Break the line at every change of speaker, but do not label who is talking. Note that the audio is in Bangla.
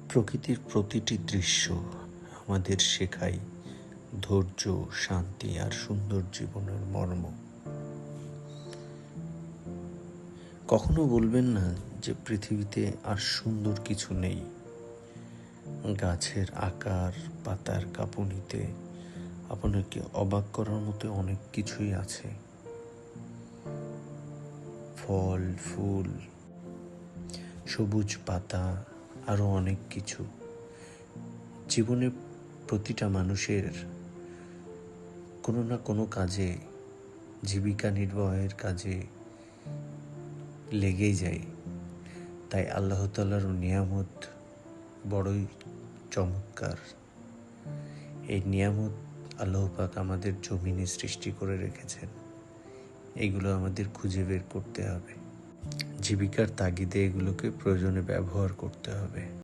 প্রকৃতির প্রতিটি দৃশ্য আমাদের শেখায় ধৈর্য, শান্তি আর সুন্দর জীবনের মর্ম। কখনো বলবেন না যে পৃথিবীতে আর সুন্দর কিছু নেই। গাছের আকার, পাতার কাঁপুনিতে আপনাকে অবাক করার মতো অনেক কিছুই আছে। ফল, ফুল, সবুজ পাতা, আরো অনেক কিছু। জীবনে প্রতিটা মানুষের কোনো না কোনো কাজে, জীবিকা নির্বাহের কাজে লেগেই যায়। তাই আল্লাহ তাআলার নিয়ামত বড়ই চমৎকার। এই নিয়ামত আল্লাহ পাক আমাদের জমিনে সৃষ্টি করে রেখেছেন। এগুলো আমাদের খুঁজে বের করতে হবে। জীবিকার তাগিদে এগুলোকে প্রয়োজনে ব্যবহার করতে হবে।